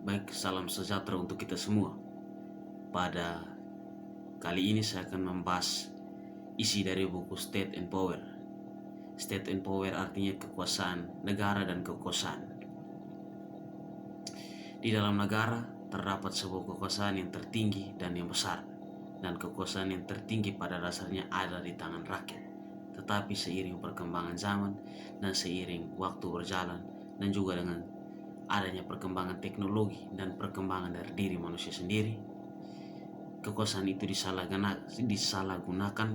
Baik, salam sejahtera untuk kita semua. Pada kali ini saya akan membahas isi dari buku State and Power. State and Power artinya kekuasaan negara dan kekuasaan. Di dalam negara terdapat sebuah kekuasaan yang tertinggi dan yang besar, dan kekuasaan yang tertinggi pada dasarnya ada di tangan rakyat. Tetapi seiring perkembangan zaman dan seiring waktu berjalan, dan juga dengan adanya perkembangan teknologi dan perkembangan dari diri manusia sendiri, kekuasaan itu disalahgunakan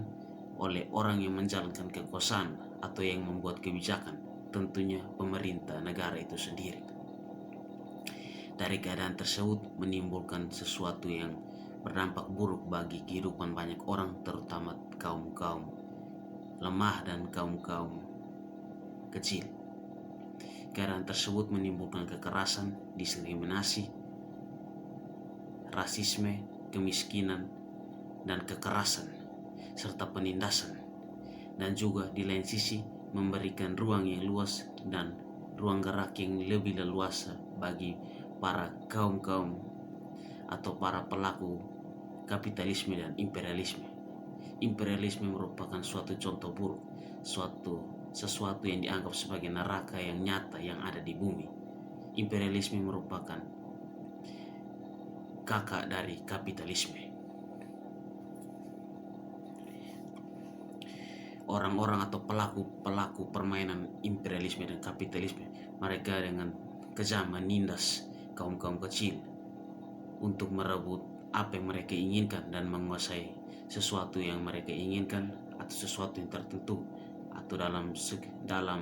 oleh orang yang menjalankan kekuasaan atau yang membuat kebijakan, tentunya pemerintah negara itu sendiri. Dari keadaan tersebut menimbulkan sesuatu yang berdampak buruk bagi kehidupan banyak orang, terutama kaum-kaum lemah dan kaum-kaum kecil. Keadaan tersebut menimbulkan kekerasan, diskriminasi, rasisme, kemiskinan, dan kekerasan, serta penindasan. Dan juga di lain sisi memberikan ruang yang luas dan ruang gerak yang lebih leluasa bagi para kaum-kaum atau para pelaku kapitalisme dan imperialisme. Imperialisme merupakan suatu contoh buruk, sesuatu yang dianggap sebagai neraka yang nyata yang ada di bumi. Imperialisme merupakan kakak dari kapitalisme. Orang-orang atau pelaku permainan imperialisme dan kapitalisme, mereka dengan kejam menindas kaum-kaum kecil untuk merebut apa yang mereka inginkan dan menguasai sesuatu yang mereka inginkan atau sesuatu yang tertentu, atau dalam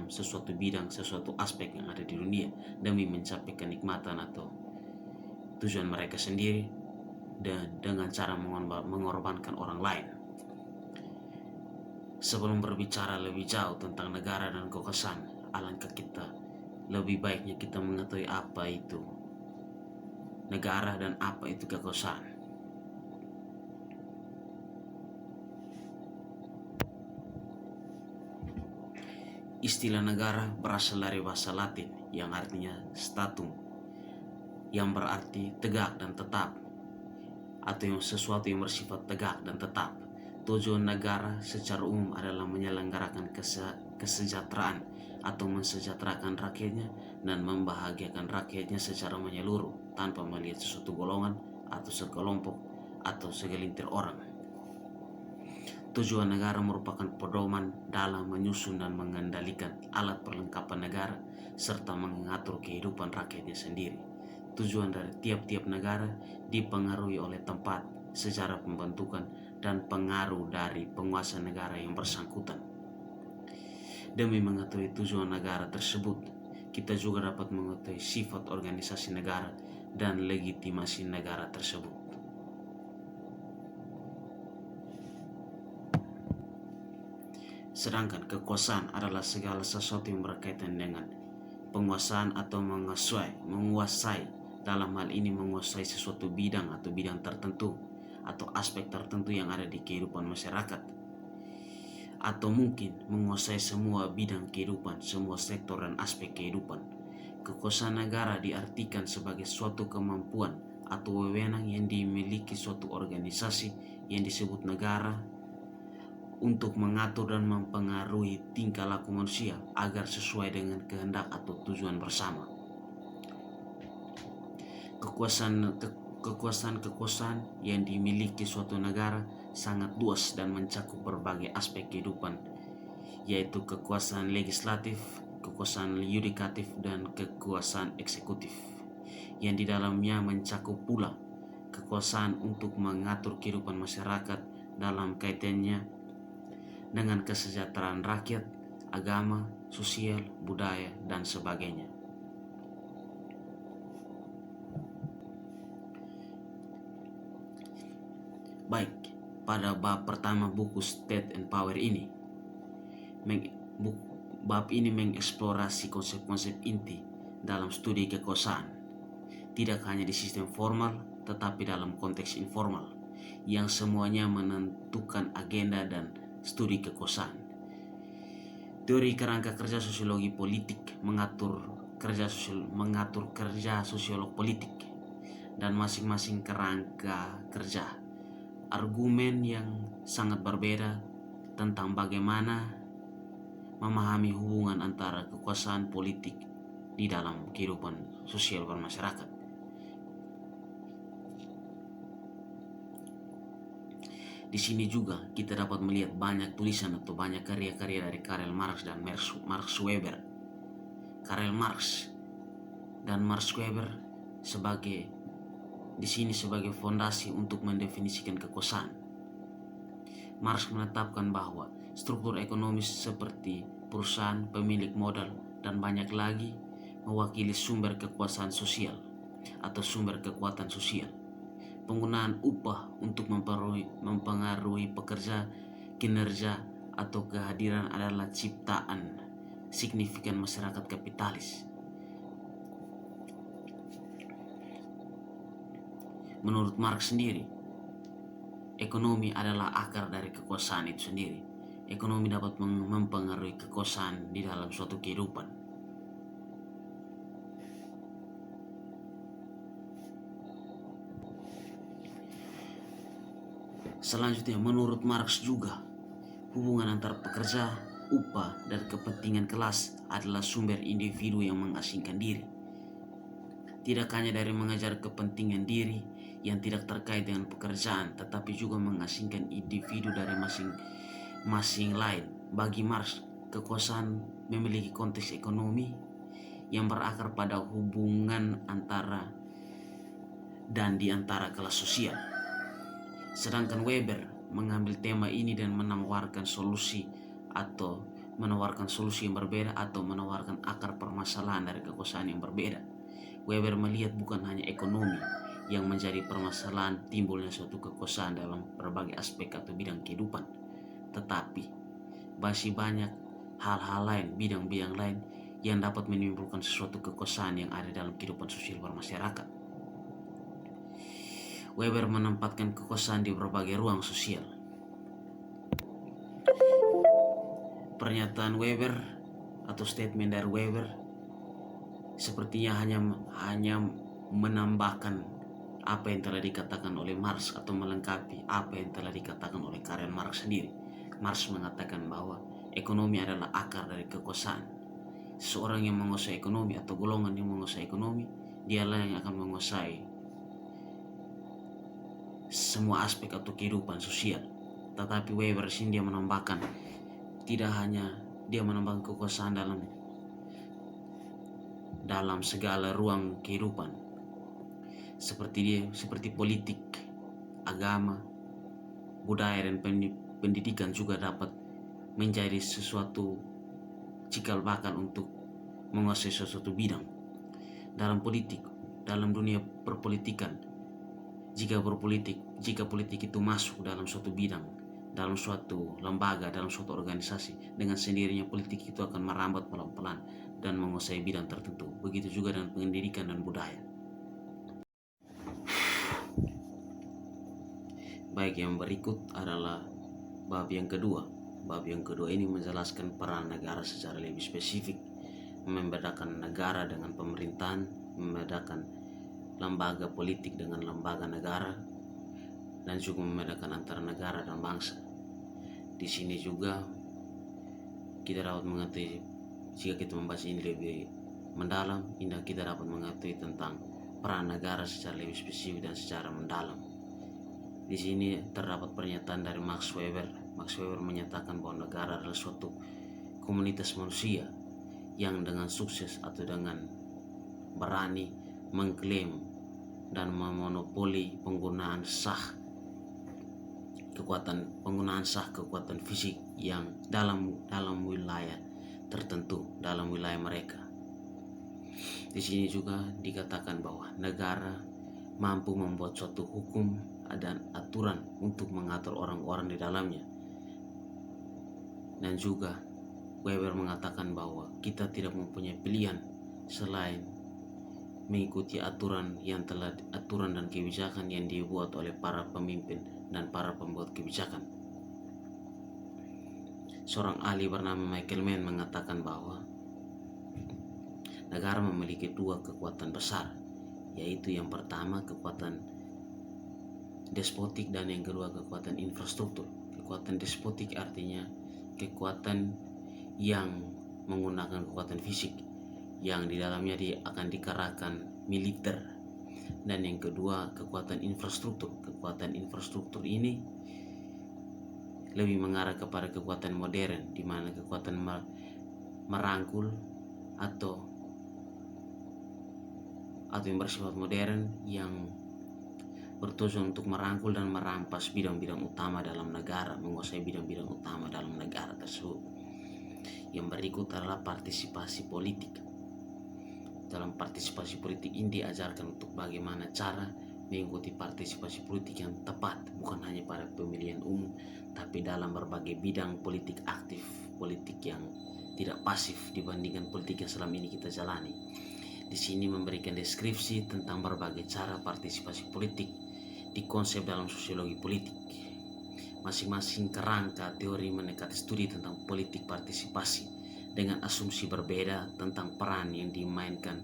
sesuatu bidang, sesuatu aspek yang ada di dunia, demi mencapai kenikmatan atau tujuan mereka sendiri, dan dengan cara mengorbankan orang lain. Sebelum berbicara lebih jauh tentang negara dan kekuasaan, alangkah lebih baiknya kita mengetahui apa itu negara dan apa itu kekuasaan. Istilah negara berasal dari bahasa Latin yang artinya statum, yang berarti tegak dan tetap, atau yang sesuatu yang bersifat tegak dan tetap. Tujuan negara secara umum adalah menyelenggarakan kesejahteraan atau mensejahterakan rakyatnya dan membahagiakan rakyatnya secara menyeluruh tanpa melihat sesuatu golongan atau sekelompok atau segelintir orang. Tujuan negara merupakan pedoman dalam menyusun dan mengendalikan alat perlengkapan negara serta mengatur kehidupan rakyatnya sendiri. Tujuan dari tiap-tiap negara dipengaruhi oleh tempat, sejarah pembentukan, dan pengaruh dari penguasa negara yang bersangkutan. Demi mengetahui tujuan negara tersebut, kita juga dapat mengetahui sifat organisasi negara dan legitimasi negara tersebut. Sedangkan kekuasaan adalah segala sesuatu yang berkaitan dengan penguasaan atau menguasai, dalam hal ini menguasai sesuatu bidang atau bidang tertentu atau aspek tertentu yang ada di kehidupan masyarakat, atau mungkin menguasai semua bidang kehidupan, semua sektor dan aspek kehidupan. Kekuasaan negara diartikan sebagai suatu kemampuan atau wewenang yang dimiliki suatu organisasi yang disebut negara untuk mengatur dan mempengaruhi tingkah laku manusia agar sesuai dengan kehendak atau tujuan bersama. Kekuasaan yang dimiliki suatu negara sangat luas dan mencakup berbagai aspek kehidupan, yaitu kekuasaan legislatif, kekuasaan yudikatif, dan kekuasaan eksekutif, yang di dalamnya mencakup pula kekuasaan untuk mengatur kehidupan masyarakat dalam kaitannya dengan kesejahteraan rakyat, agama, sosial, budaya, dan sebagainya. Baik, pada bab pertama buku State and Power ini, bab ini mengeksplorasi konsep-konsep inti dalam studi kekuasaan, tidak hanya di sistem formal, tetapi dalam konteks informal, yang semuanya menentukan agenda dan studi kekuasaan. Teori kerangka kerja sosiologi politik mengatur kerja sosiolog politik dan masing-masing kerangka kerja. Argumen yang sangat berbeda tentang bagaimana memahami hubungan antara kekuasaan politik di dalam kehidupan sosial bermasyarakat. Di sini juga kita dapat melihat banyak tulisan atau banyak karya-karya dari Karl Marx dan Max Weber. Karl Marx dan Max Weber di sini sebagai fondasi untuk mendefinisikan kekuasaan. Marx menetapkan bahwa struktur ekonomis seperti perusahaan, pemilik modal, dan banyak lagi mewakili sumber kekuasaan sosial atau sumber kekuatan sosial. Penggunaan upah untuk mempengaruhi pekerja, kinerja, atau kehadiran adalah ciptaan signifikan masyarakat kapitalis. Menurut Marx sendiri, ekonomi adalah akar dari kekuasaan itu sendiri. Ekonomi dapat mempengaruhi kekuasaan di dalam suatu kehidupan. Selanjutnya, menurut Marx juga, hubungan antara pekerja, upah, dan kepentingan kelas adalah sumber individu yang mengasingkan diri. Tidak hanya dari mengejar kepentingan diri yang tidak terkait dengan pekerjaan, tetapi juga mengasingkan individu dari masing-masing lain. Bagi Marx, kekuasaan memiliki konteks ekonomi yang berakar pada hubungan antara dan di antara kelas sosial. Sedangkan Weber mengambil tema ini dan menawarkan solusi yang berbeda atau menawarkan akar permasalahan dari kekuasaan yang berbeda. Weber melihat bukan hanya ekonomi yang menjadi permasalahan timbulnya suatu kekuasaan dalam berbagai aspek atau bidang kehidupan, tetapi masih banyak hal-hal lain, bidang-bidang lain yang dapat menimbulkan sesuatu kekuasaan yang ada dalam kehidupan sosial bermasyarakat. Weber menempatkan kekuasaan di berbagai ruang sosial. Pernyataan Weber atau statement dari Weber sepertinya hanya menambahkan apa yang telah dikatakan oleh Marx atau melengkapi apa yang telah dikatakan oleh Karl Marx sendiri. Marx mengatakan bahwa ekonomi adalah akar dari kekuasaan. Seorang yang menguasai ekonomi atau golongan yang menguasai ekonomi, dialah yang akan menguasai semua aspek atau kehidupan sosial. Tetapi Weber sini dia menambahkan, tidak hanya dia menambahkan kekuasaan dalam segala ruang kehidupan, seperti politik, agama, budaya, dan pendidikan juga dapat menjadi sesuatu cikal bakal untuk menguasai sesuatu bidang. Dalam politik, dalam dunia perpolitikan, jika politik itu masuk dalam suatu bidang, dalam suatu lembaga, dalam suatu organisasi, dengan sendirinya politik itu akan merambat pelan-pelan dan menguasai bidang tertentu. Begitu juga dengan pendidikan dan budaya. Baik, yang berikut adalah bab yang kedua. Bab yang kedua ini menjelaskan peran negara secara lebih spesifik, membedakan negara dengan pemerintahan, membedakan lembaga politik dengan lembaga negara, dan juga membedakan antara negara dan bangsa. Di sini juga kita dapat mengetahui, jika kita membaca ini lebih mendalam, kita dapat mengetahui tentang peran negara secara lebih spesifik dan secara mendalam. Di sini terdapat pernyataan dari Max Weber. Max Weber menyatakan bahwa negara adalah suatu komunitas manusia yang dengan sukses atau dengan berani mengklaim dan memonopoli penggunaan sah kekuatan fisik yang dalam wilayah tertentu, dalam wilayah mereka. Di sini juga dikatakan bahwa negara mampu membuat suatu hukum dan aturan untuk mengatur orang-orang di dalamnya. Dan juga Weber mengatakan bahwa kita tidak mempunyai pilihan selain mengikuti aturan dan kebijakan yang dibuat oleh para pemimpin dan para pembuat kebijakan. Seorang ahli bernama Michael Mann mengatakan bahwa negara memiliki dua kekuatan besar, yaitu yang pertama kekuatan despotik dan yang kedua kekuatan infrastruktur. Kekuatan despotik artinya kekuatan yang menggunakan kekuatan fisik yang di dalamnya akan dikerahkan militer, dan yang kedua kekuatan infrastruktur. Kekuatan infrastruktur ini lebih mengarah kepada kekuatan modern, di mana kekuatan merangkul atau yang bersifat modern yang bertujuan untuk merangkul dan merampas bidang-bidang utama dalam negara, menguasai bidang-bidang utama dalam negara tersebut. Yang berikut adalah partisipasi politik. Dalam partisipasi politik ini diajarkan untuk bagaimana cara mengikuti partisipasi politik yang tepat, bukan hanya pada pemilihan umum, tapi dalam berbagai bidang politik aktif, politik yang tidak pasif dibandingkan politik yang selama ini kita jalani. Di sini memberikan deskripsi tentang berbagai cara partisipasi politik di konsep dalam sosiologi politik. Masing-masing kerangka teori mendekati studi tentang politik partisipasi dengan asumsi berbeda tentang peran yang dimainkan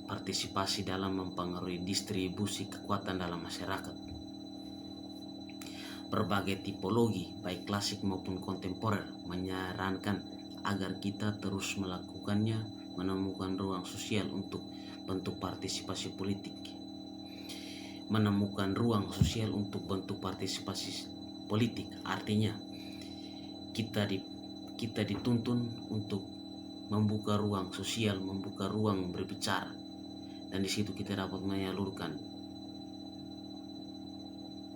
partisipasi dalam mempengaruhi distribusi kekuatan dalam masyarakat. Berbagai tipologi, baik klasik maupun kontemporer, menyarankan agar kita terus melakukannya, menemukan ruang sosial untuk bentuk partisipasi politik. Menemukan ruang sosial untuk bentuk partisipasi politik artinya kita dituntun untuk membuka ruang sosial, membuka ruang berbicara, dan di situ kita dapat menyalurkan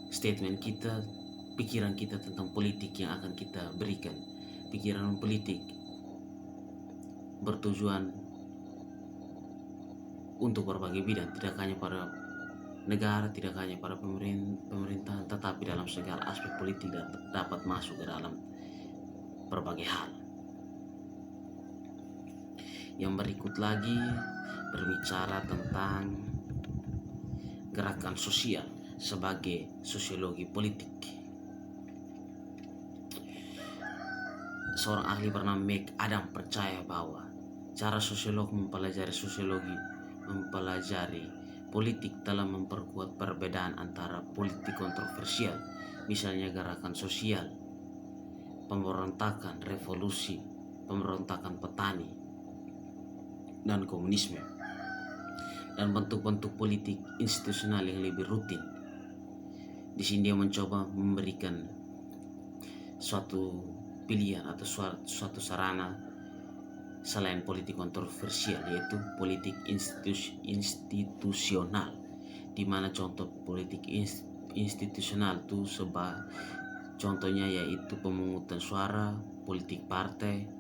statement kita, pikiran kita tentang politik yang akan kita berikan. Pikiran politik bertujuan untuk berbagai bidang, tidak hanya pada negara, tidak hanya pada pemerintahan, tetapi dalam segala aspek politik dapat masuk ke dalam berbagai hal. Yang berikut lagi berbicara tentang gerakan sosial sebagai sosiologi politik. Seorang ahli bernama McAdam percaya bahwa cara sosiolog mempelajari politik telah memperkuat perbedaan antara politik kontroversial, misalnya gerakan sosial, pemberontakan, revolusi, pemberontakan petani, dan komunisme, dan bentuk-bentuk politik institusional yang lebih rutin. Di sini dia mencoba memberikan suatu pilihan atau suatu sarana selain politik kontroversial, yaitu politik institusional, di mana contoh politik institusional itu contohnya yaitu pemungutan suara, politik partai,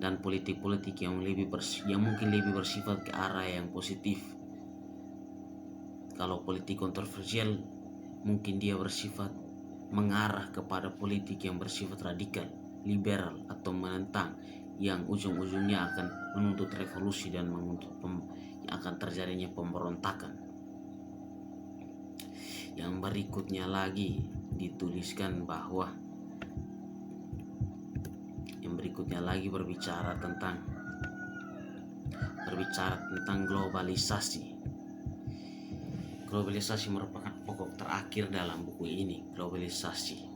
dan politik-politik yang mungkin lebih bersifat ke arah yang positif. Kalau politik kontroversial mungkin dia bersifat mengarah kepada politik yang bersifat radikal, liberal, atau menentang, yang ujung-ujungnya akan menuntut revolusi dan akan terjadinya pemberontakan. Yang berikutnya lagi dituliskan bahwa berbicara tentang globalisasi. Globalisasi merupakan pokok terakhir dalam buku ini. Globalisasi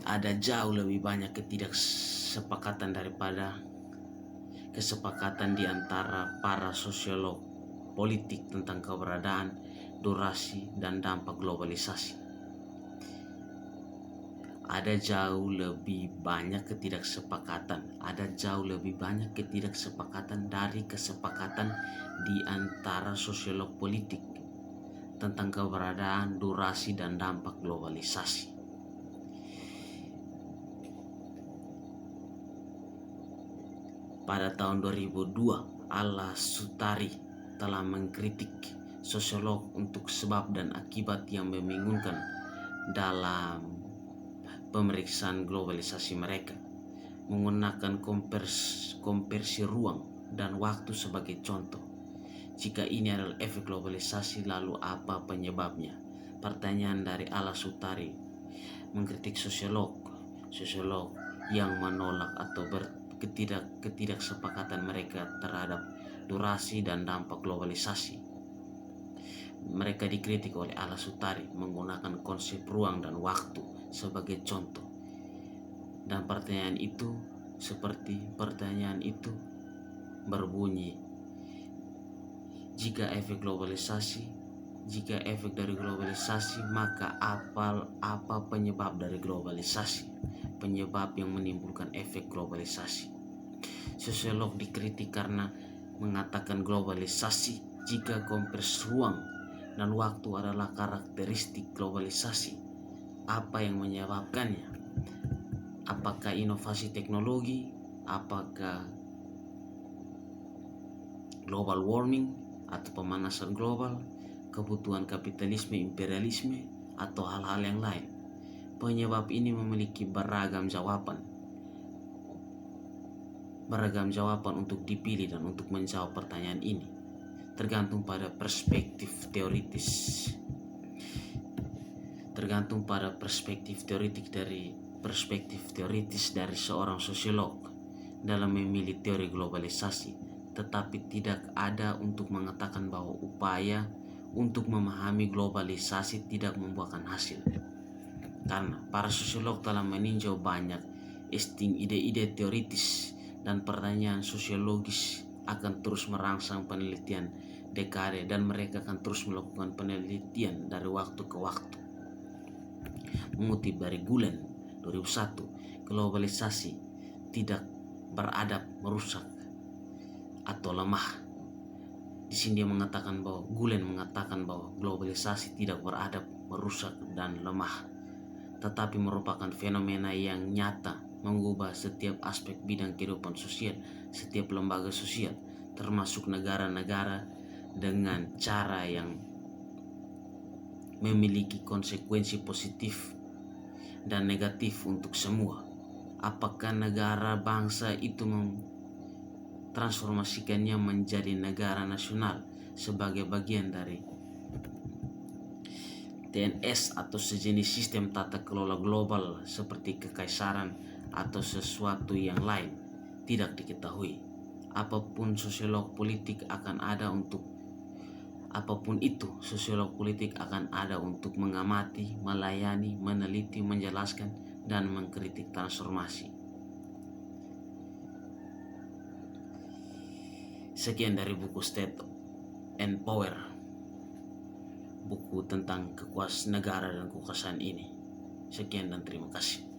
ada jauh lebih banyak ketidaksepakatan daripada kesepakatan di antara para sosiolog politik tentang keberadaan, durasi, dan dampak globalisasi. Ada jauh lebih banyak ketidaksepakatan dari kesepakatan di antara sosiolog politik tentang keberadaan, durasi, dan dampak globalisasi. Pada tahun 2002, Al-Sutari telah mengkritik sosiolog untuk sebab dan akibat yang membingungkan dalam pemeriksaan globalisasi mereka, menggunakan konversi ruang dan waktu sebagai contoh. Jika ini adalah efek globalisasi, lalu apa penyebabnya? Pertanyaan dari Al-Sutari mengkritik sosiolog yang menolak atau ketidaksepakatan mereka terhadap durasi, dan dampak globalisasi. Mereka dikritik oleh Al-Sutari menggunakan konsep ruang dan waktu sebagai contoh. Dan pertanyaan itu berbunyi, jika efek dari globalisasi, maka apa penyebab dari globalisasi? Penyebab yang menimbulkan efek globalisasi. Sosiolog dikritik karena mengatakan globalisasi, jika kompres ruang dan waktu adalah karakteristik globalisasi, apa yang menyebabkannya? Apakah inovasi teknologi? Apakah global warming atau pemanasan global, kebutuhan kapitalisme, imperialisme, atau hal-hal yang lain? Penyebab ini memiliki beragam jawaban untuk dipilih dan untuk menjawab pertanyaan ini, tergantung pada perspektif teoritis. Dari seorang sosiolog dalam memilih teori globalisasi, tetapi tidak ada untuk mengatakan bahwa upaya untuk memahami globalisasi tidak membuahkan hasil. Karena para sosiolog telah meninjau banyak ide-ide teoritis, dan pertanyaan sosiologis akan terus merangsang penelitian dekade, dan mereka akan terus melakukan penelitian dari waktu ke waktu. Mengutip dari Gulen 2001, globalisasi tidak beradab, merusak, atau lemah. Di sini Gulen mengatakan bahwa globalisasi tidak beradab, merusak, dan lemah, tetapi merupakan fenomena yang nyata, mengubah setiap aspek bidang kehidupan sosial, setiap lembaga sosial, termasuk negara-negara, dengan cara yang memiliki konsekuensi positif dan negatif untuk semua. Apakah negara bangsa itu transformasikannya menjadi negara nasional sebagai bagian dari TNS atau sejenis sistem tata kelola global seperti kekaisaran atau sesuatu yang lain, tidak diketahui. Apapun itu, sosiolog politik akan ada untuk mengamati, melayani, meneliti, menjelaskan, dan mengkritik transformasi. Sekian dari buku State and Power, buku tentang kekuasaan negara dan kekuasaan ini. Sekian dan terima kasih.